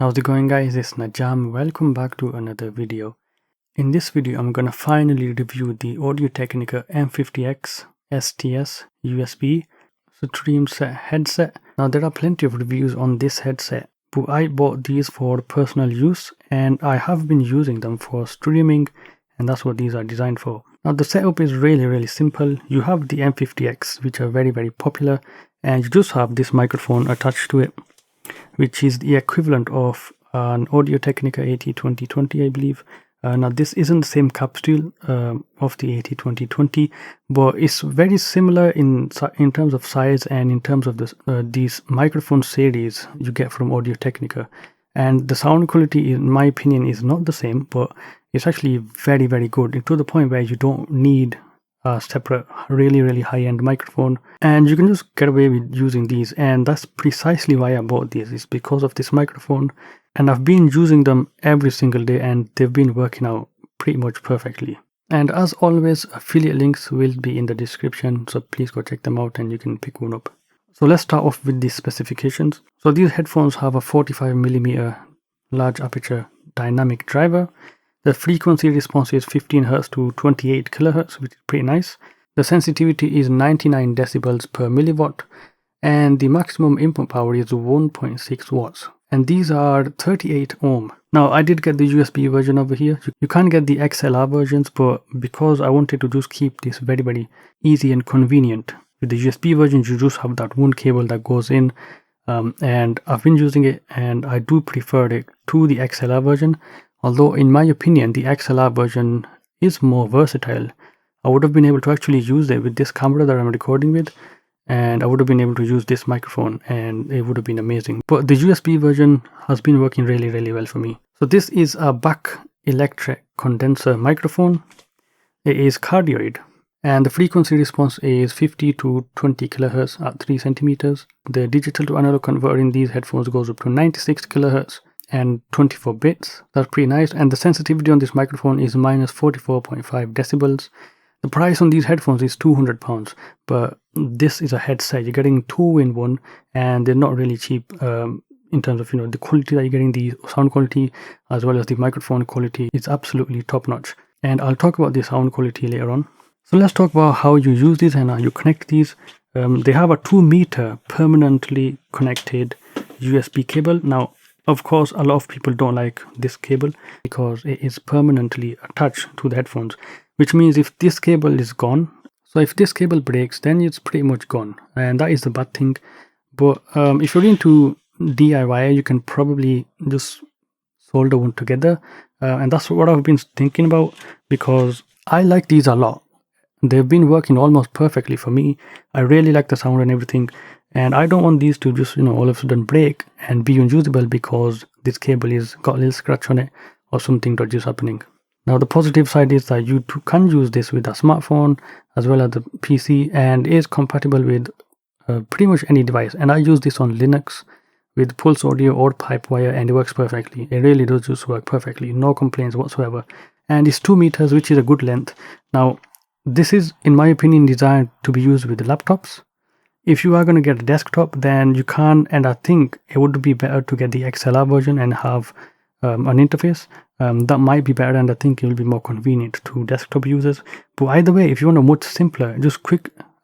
How's it going, guys? It's Najam. Welcome back to another video. In this video I'm gonna finally review the Audio Technica M50xSTS-USB StreamSet headset. Now there are plenty of reviews on this headset, but I bought these for personal use and I have been using them for streaming, and that's what these are designed for. Now the setup is really simple. You have the M50X, which are very popular, and you just have this microphone attached to it, which is the equivalent of an Audio Technica AT2020, I believe. Now this isn't the same capsule of the AT2020, but it's very similar in terms of size and in terms of this, these microphone series you get from Audio Technica. And the sound quality, in my opinion, is not the same, but it's actually very good, to the point where you don't need a separate really high-end microphone, and you can just get away with using these. And that's precisely why I bought these, is because of this microphone. And I've been using them every single day and they've been working out pretty much perfectly. And as always, affiliate links will be in the description, so please go check them out and you can pick one up. So let's start off with the specifications. So these headphones have a 45mm large aperture dynamic driver. The frequency response is 15 Hz to 28 kHz, which is pretty nice. The sensitivity is 99 decibels per milliwatt, and the maximum input power is 1.6 watts. And these are 38 ohm. Now I did get the USB version over here. You can't get the XLR versions, but because I wanted to just keep this very easy and convenient, with the USB version you just have that one cable that goes in, and I've been using it and I do prefer it to the XLR version. Although in my opinion the XLR version is more versatile. I would have been able to actually use it with this camera that I'm recording with, and I would have been able to use this microphone and it would have been amazing. But the USB version has been working really well for me. So this is a back electric condenser microphone. It is cardioid and the frequency response is 50 to 20 kHz at 3 centimeters. The digital to analog converter in these headphones goes up to 96 kHz and 24 bits. That's pretty nice. And the sensitivity on this microphone is minus 44.5 decibels. The price on these headphones is £200, but this is a headset. You're getting two in one, and they're not really cheap in terms of, the quality that you're getting, the sound quality as well as the microphone quality. It's absolutely top notch, and I'll talk about the sound quality later on. So let's talk about how you use these and how you connect these. They have a 2 meter permanently connected USB cable. Now, of course, a lot of people don't like this cable because it is permanently attached to the headphones, which means if this cable is gone, so if this cable breaks, then it's pretty much gone, and that is the bad thing. But if you're into DIY, you can probably just solder one together, and that's what I've been thinking about, because I like these a lot. They've been working almost perfectly for me. I really like the sound and everything, and I don't want these to just all of a sudden break and be unusable because this cable is got a little scratch on it or something dodgy is happening. Now the positive side is that you can use this with a smartphone as well as the PC, and is compatible with pretty much any device. And I use this on Linux with Pulse Audio or Pipewire, and it works perfectly. It really does just work perfectly, no complaints whatsoever. And it's 2 meters, which is a good length. Now this is, in my opinion, designed to be used with laptops. If you are going to get a desktop, then you can, and I think it would be better to get the XLR version and have an interface. That might be better, and I think it will be more convenient to desktop users. But either way, if you want a much simpler, just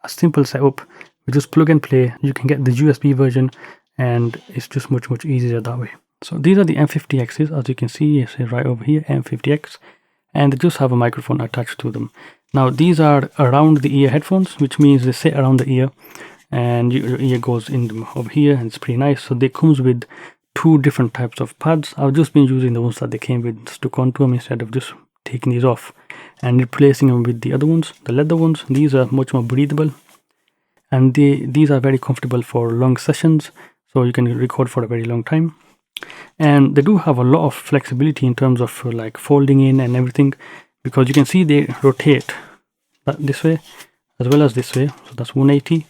a simple setup, you just plug and play, you can get the USB version, and it's just much easier that way. So these are the M50Xs, as you can see, it says right over here, M50X, and they just have a microphone attached to them. Now these are around the ear headphones, which means they sit around the ear, and your ear goes in them over here, and it's pretty nice. So they comes with 2 different types of pads. I've just been using the ones that they came with stuck onto them instead of just taking these off and replacing them with the other ones, the leather ones. These are much more breathable, and these are very comfortable for long sessions, so you can record for a very long time. And they do have a lot of flexibility in terms of like folding in and everything, because you can see they rotate this way as well as this way, so that's 180.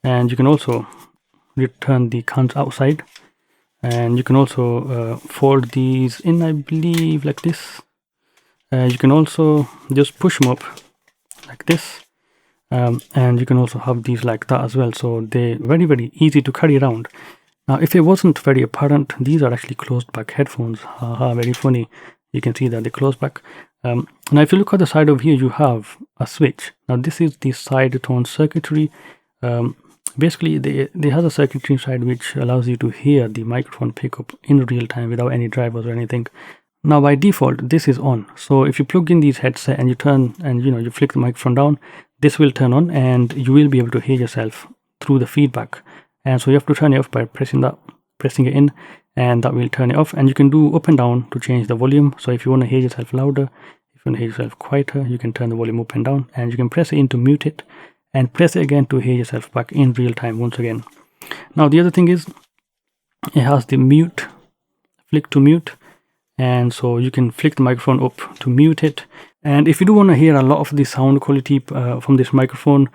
And you can also return the cans outside, and you can also fold these in, I believe, like this. You can also just push them up like this, and you can also have these like that as well. So they're very easy to carry around. Now, if it wasn't very apparent, these are actually closed back headphones. Haha, very funny. You can see that they close back. Now, if you look at the side over here, you have a switch. Now, this is the Sidetone circuitry. Basically, they have a circuitry inside which allows you to hear the microphone pickup in real time without any drivers or anything. Now, by default, this is on. So if you plug in these headset and you turn and you flick the microphone down, this will turn on and you will be able to hear yourself through the feedback. And so you have to turn it off by pressing it in, and that will turn it off. And you can do up and down to change the volume. So if you want to hear yourself louder, if you want to hear yourself quieter, you can turn the volume up and down, and you can press it in to mute it and press it again to hear yourself back in real time once again. Now, the other thing is it has the mute, flick to mute, and so you can flick the microphone up to mute it. And if you do want to hear a lot of the sound quality from this microphone,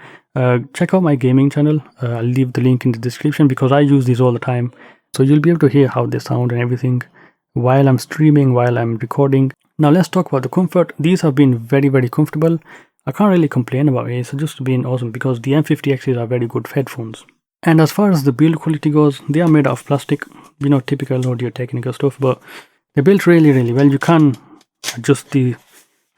check out my gaming channel. I'll leave the link in the description because I use these all the time. So you'll be able to hear how they sound and everything while I'm streaming, while I'm recording. Now let's talk about the comfort. These have been very, very comfortable. I can't really complain about it. It's just been awesome because the M50Xs are very good headphones. And as far as the build quality goes, they are made out of plastic, typical Audio Technica stuff, but they're built really, really well. You can adjust the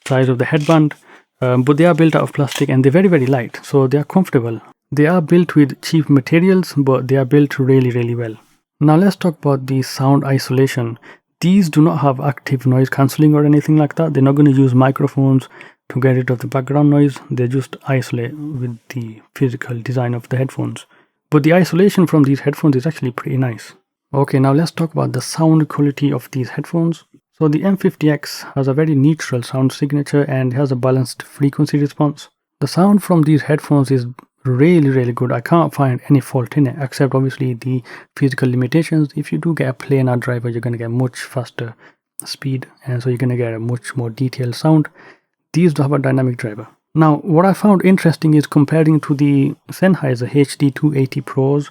size of the headband, but they are built out of plastic and they're very, very light, so they are comfortable. They are built with cheap materials, but they are built really, really well. Now let's talk about the sound isolation. These do not have active noise cancelling or anything like that. They're not going to use microphones to get rid of the background noise. They just isolate with the physical design of the headphones. But the isolation from these headphones is actually pretty nice. Okay, now let's talk about the sound quality of these headphones. So the M50X has a very neutral sound signature and has a balanced frequency response. The sound from these headphones is really, really good. I can't find any fault in it, except obviously the physical limitations. If you do get a planar driver, you're going to get much faster speed, and so you're going to get a much more detailed sound. These do have a dynamic driver. Now, what I found interesting is comparing to the Sennheiser HD280 Pros,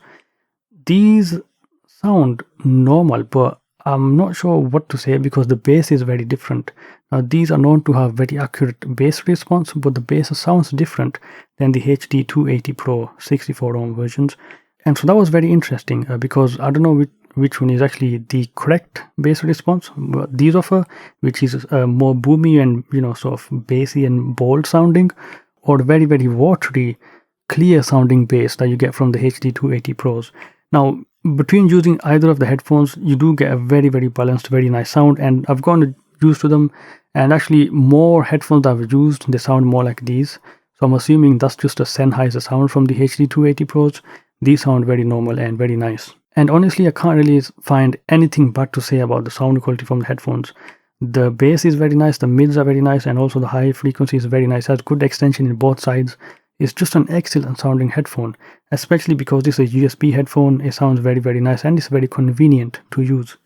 these sound normal, but I'm not sure what to say because the bass is very different. Now, these are known to have very accurate bass response, but the bass sounds different than the HD280 Pro 64 ohm versions. And so that was very interesting because I don't know which one is actually the correct bass response. But these offer, which is more boomy and sort of bassy and bold sounding, or very, very watery, clear sounding bass that you get from the HD280 Pros. Now, between using either of the headphones, you do get a very, very balanced, very nice sound, and I've gotten used to them. And actually, more headphones I've used, they sound more like these. So I'm assuming that's just a Sennheiser sound from the HD280 Pros. These sound very normal and very nice. And honestly, I can't really find anything bad to say about the sound quality from the headphones. The bass is very nice, the mids are very nice, and also the high frequency is very nice. It has good extension in both sides. It's just an excellent sounding headphone, especially because this is a USB headphone. It sounds very, very nice and it's very convenient to use.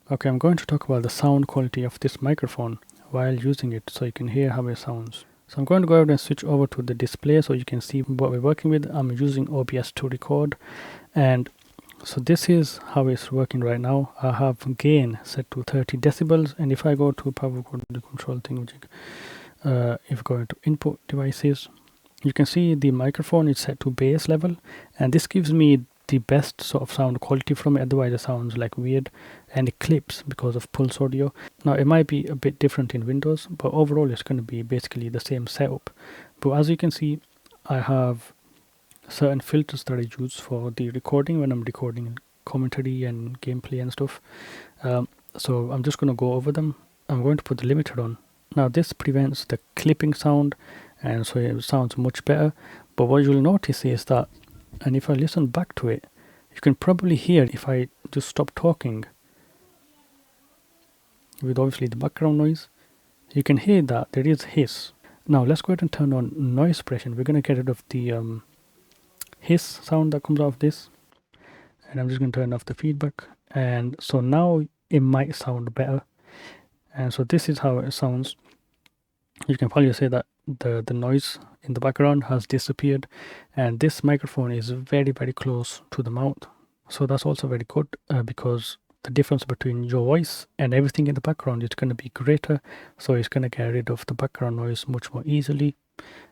Okay, I'm going to talk about the sound quality of this microphone while using it so you can hear how it sounds. So I'm going to go ahead and switch over to the display so you can see what we're working with. I'm using OBS to record, and so this is how it's working right now. I have gain set to 30 decibels, and if I go to power control thing, if I go into input devices, you can see the microphone is set to bass level, and this gives me the best sort of sound quality from it. Otherwise it sounds like weird and it clips because of pulse audio. Now it might be a bit different in Windows, but overall it's going to be basically the same setup. But as you can see, I have certain filters that I use for the recording when I'm recording commentary and gameplay and stuff. So I'm just going to go over them. I'm going to put the limiter on. Now this prevents the clipping sound, and so it sounds much better. But what you'll notice is that, and if I listen back to it, you can probably hear if I just stop talking with obviously the background noise, you can hear that there is hiss. Now let's go ahead and turn on noise suppression. We're going to get rid of the hiss sound that comes out of this, and I'm just going to turn off the feedback, and so now it might sound better. And so this is how it sounds. You can probably say that the noise in the background has disappeared, and this microphone is very, very close to the mouth, so that's also very good because the difference between your voice and everything in the background is going to be greater, so it's going to get rid of the background noise much more easily.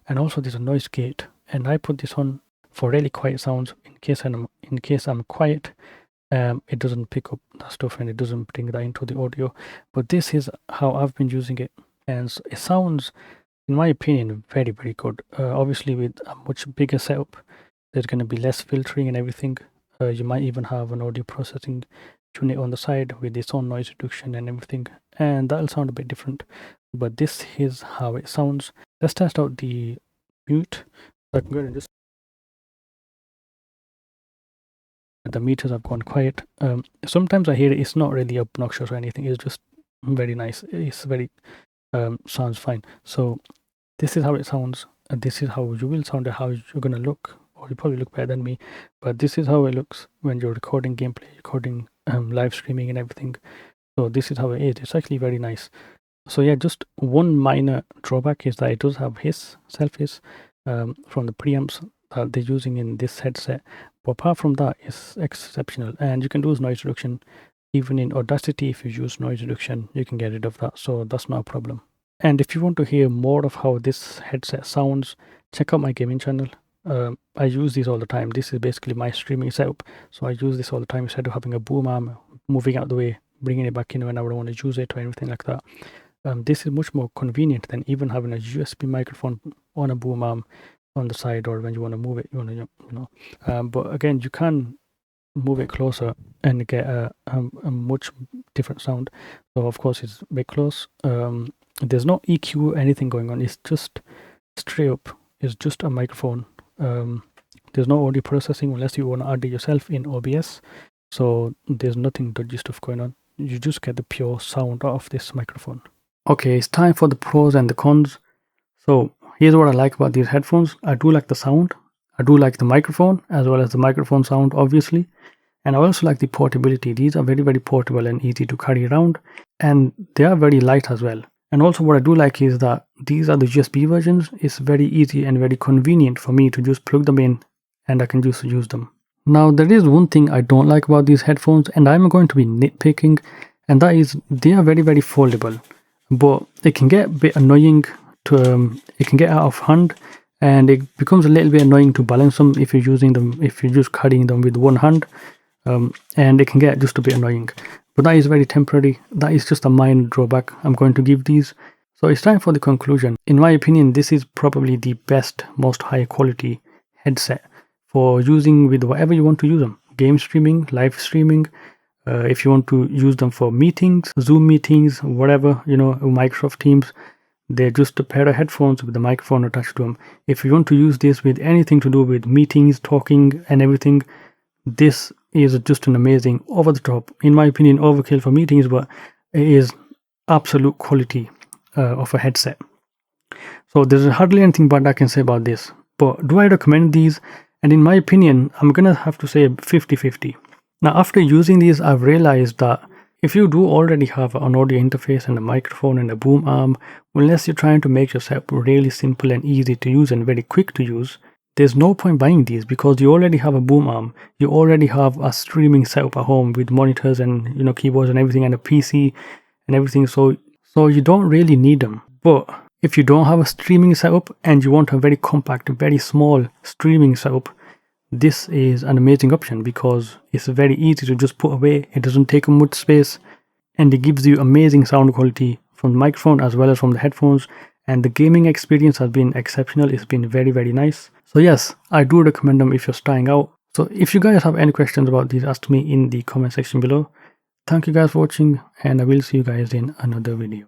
And also there's a noise gate, and I put this on for really quiet sounds in case I'm quiet. it doesn't pick up that stuff and it doesn't bring that into the audio. But this is how I've been using it, and it sounds, in my opinion, very, very good. Obviously, with a much bigger setup, there's going to be less filtering and everything. You might even have an audio processing unit on the side with its own noise reduction and everything, and that'll sound a bit different. But this is how it sounds. Let's test out the mute. So I can go ahead and just, the meters have gone quiet. Sometimes I hear it, it's not really obnoxious or anything, it's just very nice. It's very sounds fine. So this is how it sounds, and this is how you will sound, and how you're gonna look, or you probably look better than me, but this is how it looks when you're recording gameplay, recording live streaming and everything. So this is how it is. It's actually very nice. So yeah, just one minor drawback is that it does have hiss, self-hiss from the preamps that they're using in this headset. But apart from that, it's exceptional. And you can do noise reduction. Even in Audacity, if you use noise reduction, you can get rid of that. So that's not a problem. And if you want to hear more of how this headset sounds, check out my gaming channel. I use these all the time. This is basically my streaming setup. So I use this all the time instead of having a boom arm, moving out the way, bringing it back in when I don't want to use it or anything like that. This is much more convenient than even having a USB microphone on a boom arm on the side, or when you want to move it, but again, you can move it closer and get a much different sound. So of course it's very close. There's no EQ or anything going on. It's just straight up. It's just a microphone. There's no audio processing unless you want to add it yourself in OBS. So there's nothing dodgy stuff going on. You just get the pure sound out of this microphone. Okay, it's time for the pros and the cons. So here's what I like about these headphones. I do like the sound. I do like the microphone, as well as the microphone sound, obviously. And I also like the portability. These are very, very portable and easy to carry around. And they are very light as well. And also what I do like is that these are the USB versions. It's very easy and very convenient for me to just plug them in and I can just use them. Now, there is one thing I don't like about these headphones, and I'm going to be nitpicking, and that is they are very, very foldable. But it can get a bit annoying to, it can get out of hand, and it becomes a little bit annoying to balance them if you're using them, if you're just carrying them with one hand, and it can get just a bit annoying. But that is very temporary. That is just a minor drawback I'm going to give these. So it's time for the conclusion. In my opinion, this is probably the best, most high quality headset for using with whatever you want to use them. Game streaming, live streaming, if you want to use them for meetings, Zoom meetings, whatever, Microsoft Teams, they're just a pair of headphones with a microphone attached to them. If you want to use this with anything to do with meetings, talking and everything, this is just an amazing, over the top, in my opinion, overkill for meetings, but it is absolute quality of a headset. So there's hardly anything bad I can say about this. But do I recommend these? And in my opinion, I'm gonna have to say 50-50. Now, after using these, I've realized that if you do already have an audio interface and a microphone and a boom arm, unless you're trying to make your setup really simple and easy to use and very quick to use, there's no point buying these, because you already have a boom arm, you already have a streaming setup at home with monitors and keyboards and everything, and a PC and everything, so you don't really need them. But if you don't have a streaming setup and you want a very compact, very small streaming setup, this is an amazing option because it's very easy to just put away. It doesn't take much space, and it gives you amazing sound quality from the microphone as well as from the headphones. And the gaming experience has been exceptional. It's been very, very nice. So yes, I do recommend them if you're starting out. So if you guys have any questions about these, ask me in the comment section below. Thank you guys for watching, and I will see you guys in another video.